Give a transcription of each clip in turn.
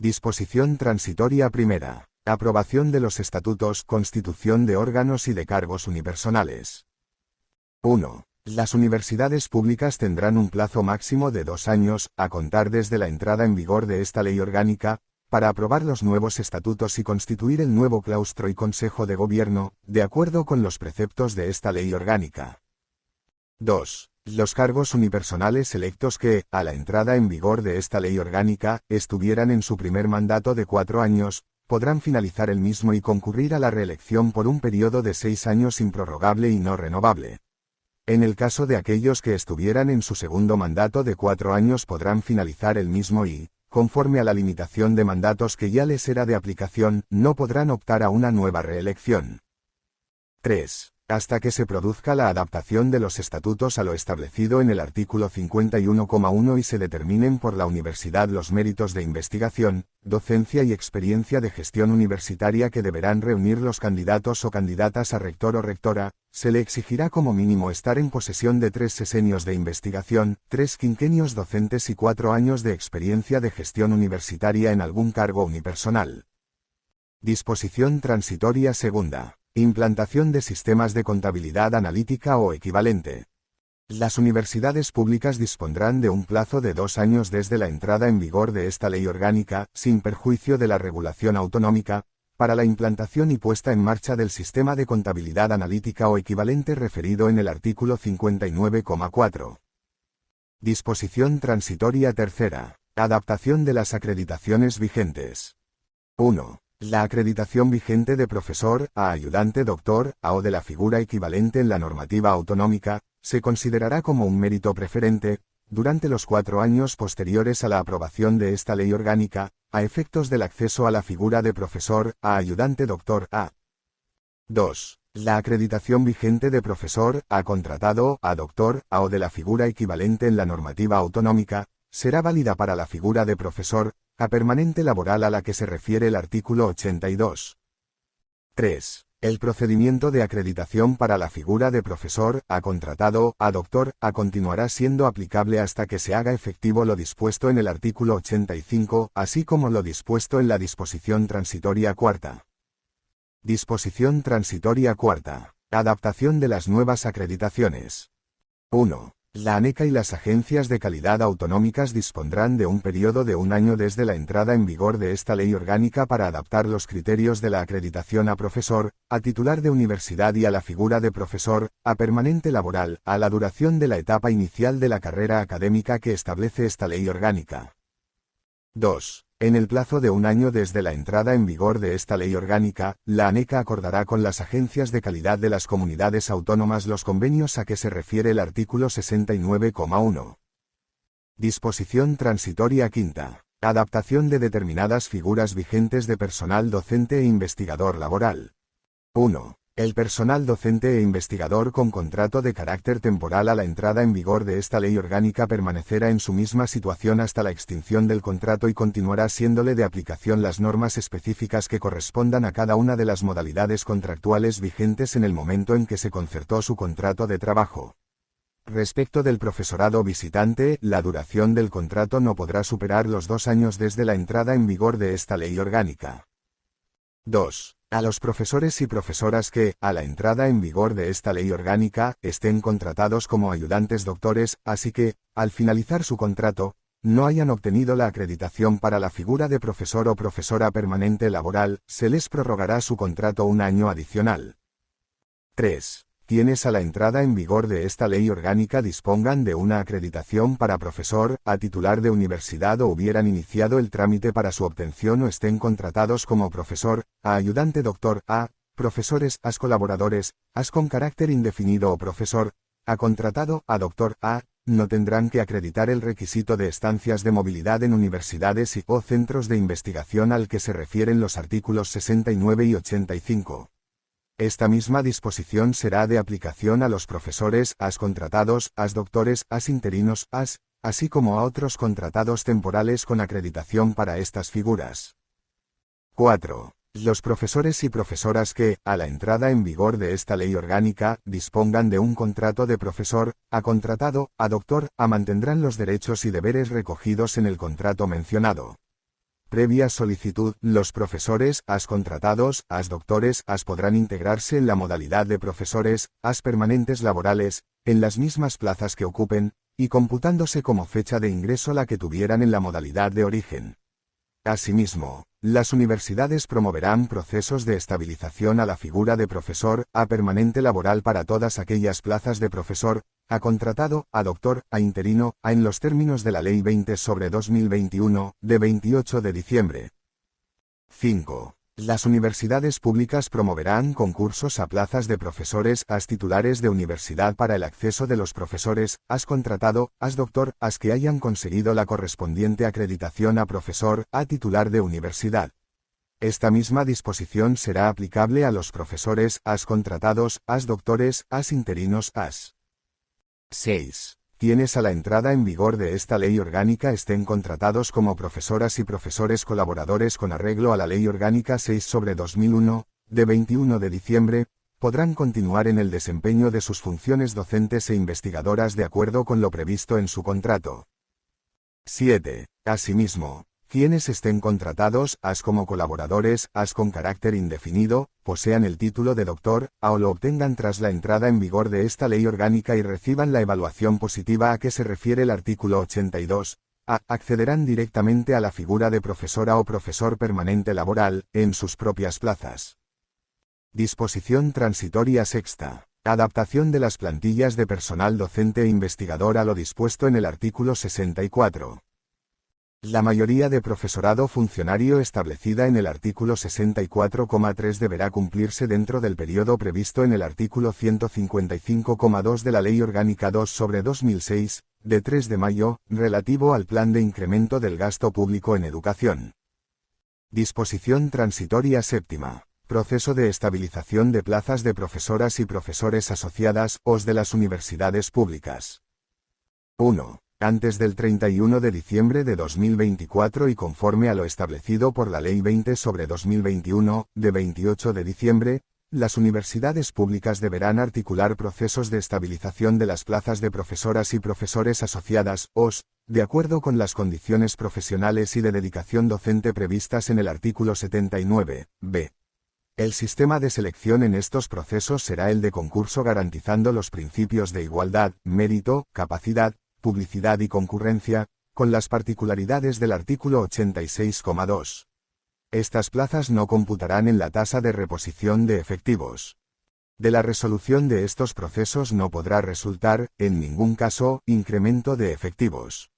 Disposición transitoria primera. Aprobación de los estatutos, constitución de órganos y de cargos unipersonales. 1. Las universidades públicas tendrán un plazo máximo de 2 años, a contar desde la entrada en vigor de esta ley orgánica, para aprobar los nuevos estatutos y constituir el nuevo claustro y consejo de gobierno, de acuerdo con los preceptos de esta ley orgánica. 2. Los cargos unipersonales electos que, a la entrada en vigor de esta ley orgánica, estuvieran en su primer mandato de 4 años, podrán finalizar el mismo y concurrir a la reelección por un periodo de 6 años improrrogable y no renovable. En el caso de aquellos que estuvieran en su segundo mandato de 4 años podrán finalizar el mismo y, conforme a la limitación de mandatos que ya les será de aplicación, no podrán optar a una nueva reelección. 3. Hasta que se produzca la adaptación de los estatutos a lo establecido en el artículo 51,1 y se determinen por la universidad los méritos de investigación, docencia y experiencia de gestión universitaria que deberán reunir los candidatos o candidatas a rector o rectora, se le exigirá como mínimo estar en posesión de 3 sesenios de investigación, 3 quinquenios docentes y 4 años de experiencia de gestión universitaria en algún cargo unipersonal. Disposición transitoria segunda. Implantación de sistemas de contabilidad analítica o equivalente. Las universidades públicas dispondrán de un plazo de 2 años desde la entrada en vigor de esta ley orgánica, sin perjuicio de la regulación autonómica, para la implantación y puesta en marcha del sistema de contabilidad analítica o equivalente referido en el artículo 59,4. Disposición transitoria tercera. Adaptación de las acreditaciones vigentes. 1. La acreditación vigente de profesor, a ayudante doctor, a o de la figura equivalente en la normativa autonómica, se considerará como un mérito preferente, durante los 4 años posteriores a la aprobación de esta ley orgánica, a efectos del acceso a la figura de profesor, a ayudante doctor, a. 2. La acreditación vigente de profesor, a contratado, a doctor, a o de la figura equivalente en la normativa autonómica, será válida para la figura de profesor, a permanente laboral a la que se refiere el artículo 82. 3. El procedimiento de acreditación para la figura de profesor, a contratado, a doctor, a continuará siendo aplicable hasta que se haga efectivo lo dispuesto en el artículo 85, así como lo dispuesto en la disposición transitoria cuarta. Disposición transitoria cuarta. Adaptación de las nuevas acreditaciones. 1. La ANECA y las agencias de calidad autonómicas dispondrán de un periodo de 1 año desde la entrada en vigor de esta ley orgánica para adaptar los criterios de la acreditación a profesor, a titular de universidad y a la figura de profesor, a permanente laboral, a la duración de la etapa inicial de la carrera académica que establece esta ley orgánica. 2. En el plazo de 1 año desde la entrada en vigor de esta ley orgánica, la ANECA acordará con las agencias de calidad de las comunidades autónomas los convenios a que se refiere el artículo 69,1. Disposición transitoria quinta. Adaptación de determinadas figuras vigentes de personal docente e investigador laboral. 1. El personal docente e investigador con contrato de carácter temporal a la entrada en vigor de esta ley orgánica permanecerá en su misma situación hasta la extinción del contrato y continuará siéndole de aplicación las normas específicas que correspondan a cada una de las modalidades contractuales vigentes en el momento en que se concertó su contrato de trabajo. Respecto del profesorado visitante, la duración del contrato no podrá superar los 2 años desde la entrada en vigor de esta ley orgánica. 2. A los profesores y profesoras que, a la entrada en vigor de esta ley orgánica, estén contratados como ayudantes doctores, así que, al finalizar su contrato, no hayan obtenido la acreditación para la figura de profesor o profesora permanente laboral, se les prorrogará su contrato 1 año adicional. 3. Quienes a la entrada en vigor de esta ley orgánica dispongan de una acreditación para profesor, a titular de universidad o hubieran iniciado el trámite para su obtención o estén contratados como profesor, a ayudante doctor, a profesores, as colaboradores, as con carácter indefinido o profesor, a contratado, a doctor, a no tendrán que acreditar el requisito de estancias de movilidad en universidades y o centros de investigación al que se refieren los artículos 69 y 85. Esta misma disposición será de aplicación a los profesores, as contratados, as doctores, as interinos, así como a otros contratados temporales con acreditación para estas figuras. 4. Los profesores y profesoras que, a la entrada en vigor de esta ley orgánica, dispongan de un contrato de profesor, a contratado, a doctor, mantendrán los derechos y deberes recogidos en el contrato mencionado. Previa solicitud, los profesores, contratados, doctores, podrán integrarse en la modalidad de profesores, permanentes laborales, en las mismas plazas que ocupen, y computándose como fecha de ingreso la que tuvieran en la modalidad de origen. Asimismo, las universidades promoverán procesos de estabilización a la figura de profesor, permanente laboral para todas aquellas plazas de profesor, contratado, doctor, interino, en los términos de la Ley 20/2021, de 28 de diciembre. 5. Las universidades públicas promoverán concursos a plazas de profesores, titulares de universidad para el acceso de los profesores, contratado, doctor, que hayan conseguido la correspondiente acreditación a profesor, titular de universidad. Esta misma disposición será aplicable a los profesores, contratados, doctores, interinos, 6. Quienes a la entrada en vigor de esta ley orgánica estén contratados como profesoras y profesores colaboradores con arreglo a la Ley Orgánica 6/2001, de 21 de diciembre, podrán continuar en el desempeño de sus funciones docentes e investigadoras de acuerdo con lo previsto en su contrato. 7. Asimismo, quienes estén contratados, como colaboradores, con carácter indefinido, posean el título de doctor, o lo obtengan tras la entrada en vigor de esta ley orgánica y reciban la evaluación positiva a que se refiere el artículo 82, accederán directamente a la figura de profesora o profesor permanente laboral, en sus propias plazas. Disposición transitoria sexta. Adaptación de las plantillas de personal docente e investigador a lo dispuesto en el artículo 64. La mayoría de profesorado funcionario establecida en el artículo 64,3 deberá cumplirse dentro del periodo previsto en el artículo 155,2 de la Ley Orgánica 2/2006, de 3 de mayo, relativo al Plan de Incremento del Gasto Público en Educación. Disposición transitoria séptima. Proceso de estabilización de plazas de profesoras y profesores asociadas, de las universidades públicas. 1. Antes del 31 de diciembre de 2024 y conforme a lo establecido por la Ley 20/2021, de 28 de diciembre, las universidades públicas deberán articular procesos de estabilización de las plazas de profesoras y profesores asociadas, de acuerdo con las condiciones profesionales y de dedicación docente previstas en el artículo 79b. El sistema de selección en estos procesos será el de concurso garantizando los principios de igualdad, mérito, capacidad, publicidad y concurrencia, con las particularidades del artículo 86,2. Estas plazas no computarán en la tasa de reposición de efectivos. De la resolución de estos procesos no podrá resultar, en ningún caso, incremento de efectivos.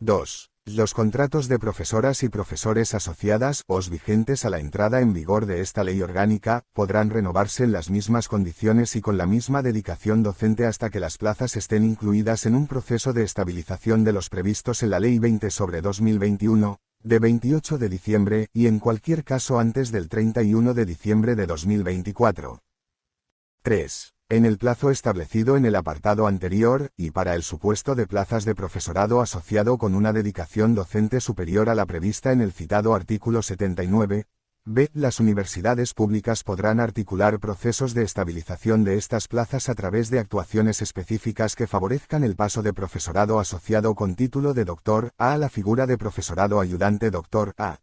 2. Los contratos de profesoras y profesores asociadas, vigentes a la entrada en vigor de esta ley orgánica, podrán renovarse en las mismas condiciones y con la misma dedicación docente hasta que las plazas estén incluidas en un proceso de estabilización de los previstos en la Ley 20/2021, de 28 de diciembre, y en cualquier caso antes del 31 de diciembre de 2024. 3. En el plazo establecido en el apartado anterior, y para el supuesto de plazas de profesorado asociado con una dedicación docente superior a la prevista en el citado artículo 79, las universidades públicas podrán articular procesos de estabilización de estas plazas a través de actuaciones específicas que favorezcan el paso de profesorado asociado con título de doctor a la figura de profesorado ayudante doctor A.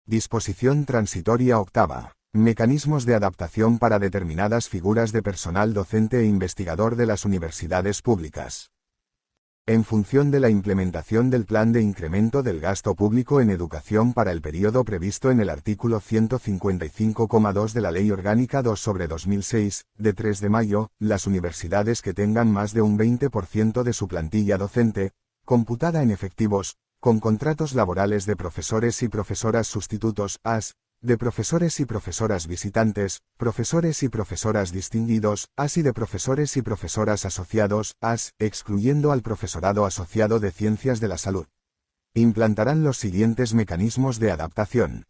Disposición transitoria octava. Mecanismos de adaptación para determinadas figuras de personal docente e investigador de las universidades públicas. En función de la implementación del Plan de Incremento del Gasto Público en Educación para el periodo previsto en el artículo 155,2 de la Ley Orgánica 2/2006, de 3 de mayo, las universidades que tengan más de un 20% de su plantilla docente, computada en efectivos, con contratos laborales de profesores y profesoras sustitutos, de profesores y profesoras visitantes, profesores y profesoras distinguidos, y de profesores y profesoras asociados, excluyendo al profesorado asociado de Ciencias de la Salud. Implantarán los siguientes mecanismos de adaptación.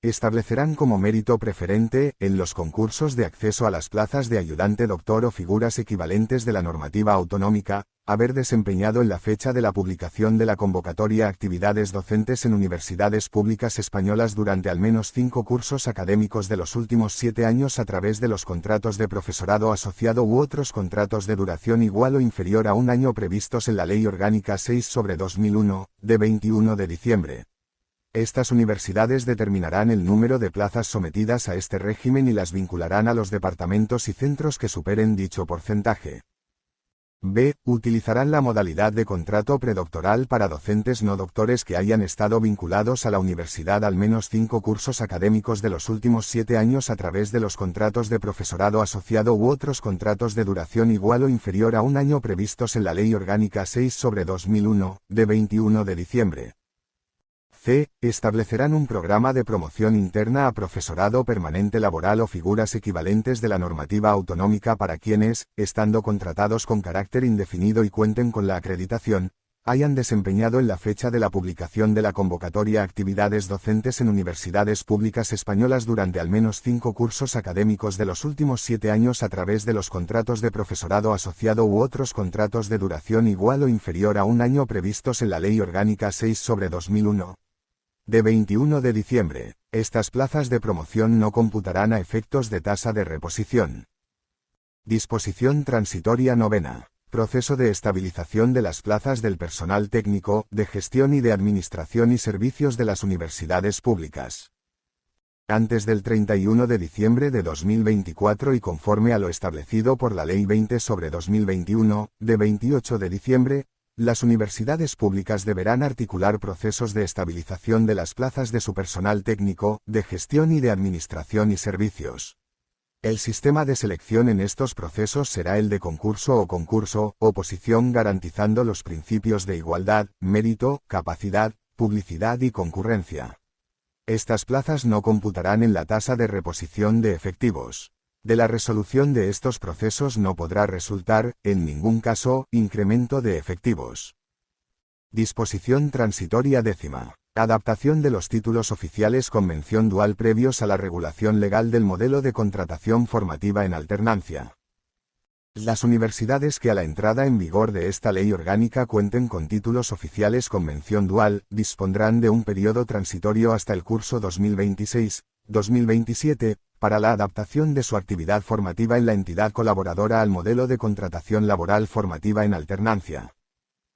Establecerán como mérito preferente, en los concursos de acceso a las plazas de ayudante doctor o figuras equivalentes de la normativa autonómica, haber desempeñado en la fecha de la publicación de la convocatoria actividades docentes en universidades públicas españolas durante al menos 5 cursos académicos de los últimos 7 años a través de los contratos de profesorado asociado u otros contratos de duración igual o inferior a un año previstos en la Ley Orgánica 6/2001, de 21 de diciembre. Estas universidades determinarán el número de plazas sometidas a este régimen y las vincularán a los departamentos y centros que superen dicho porcentaje. B. Utilizarán la modalidad de contrato predoctoral para docentes no doctores que hayan estado vinculados a la universidad al menos 5 cursos académicos de los últimos 7 años a través de los contratos de profesorado asociado u otros contratos de duración igual o inferior a un año previstos en la Ley Orgánica 6/2001, de 21 de diciembre. C. Establecerán un programa de promoción interna a profesorado permanente laboral o figuras equivalentes de la normativa autonómica para quienes, estando contratados con carácter indefinido y cuenten con la acreditación, hayan desempeñado en la fecha de la publicación de la convocatoria actividades docentes en universidades públicas españolas durante al menos 5 cursos académicos de los últimos 7 años a través de los contratos de profesorado asociado u otros contratos de duración igual o inferior a un año previstos en la Ley Orgánica 6/2001. De 21 de diciembre, estas plazas de promoción no computarán a efectos de tasa de reposición. Disposición transitoria novena. Proceso de estabilización de las plazas del personal técnico, de gestión y de administración y servicios de las universidades públicas. Antes del 31 de diciembre de 2024 y conforme a lo establecido por la Ley 20/2021, de 28 de diciembre, las universidades públicas deberán articular procesos de estabilización de las plazas de su personal técnico, de gestión y de administración y servicios. El sistema de selección en estos procesos será el de concurso o oposición garantizando los principios de igualdad, mérito, capacidad, publicidad y concurrencia. Estas plazas no computarán en la tasa de reposición de efectivos. De la resolución de estos procesos no podrá resultar, en ningún caso, incremento de efectivos. Disposición transitoria décima. Adaptación de los títulos oficiales con mención dual previos a la regulación legal del modelo de contratación formativa en alternancia. Las universidades que a la entrada en vigor de esta ley orgánica cuenten con títulos oficiales con mención dual, dispondrán de un periodo transitorio hasta el curso 2026-2027, para la adaptación de su actividad formativa en la entidad colaboradora al modelo de contratación laboral formativa en alternancia.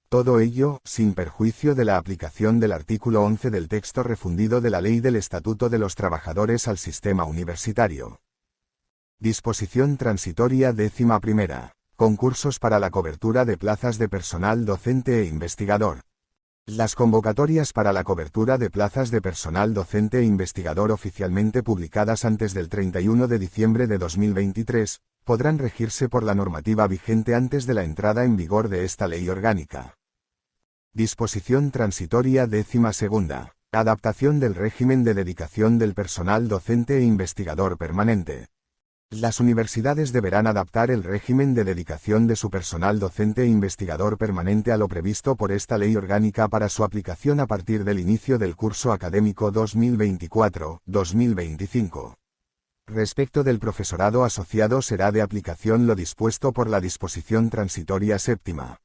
Todo ello, sin perjuicio de la aplicación del artículo 11 del texto refundido de la Ley del Estatuto de los Trabajadores al sistema universitario. Disposición transitoria décima primera. Concursos para la cobertura de plazas de personal docente e investigador. Las convocatorias para la cobertura de plazas de personal docente e investigador oficialmente publicadas antes del 31 de diciembre de 2023, podrán regirse por la normativa vigente antes de la entrada en vigor de esta ley orgánica. Disposición transitoria décima segunda. Adaptación del régimen de dedicación del personal docente e investigador permanente. Las universidades deberán adaptar el régimen de dedicación de su personal docente e investigador permanente a lo previsto por esta ley orgánica para su aplicación a partir del inicio del curso académico 2024-2025. Respecto del profesorado asociado será de aplicación lo dispuesto por la disposición transitoria séptima.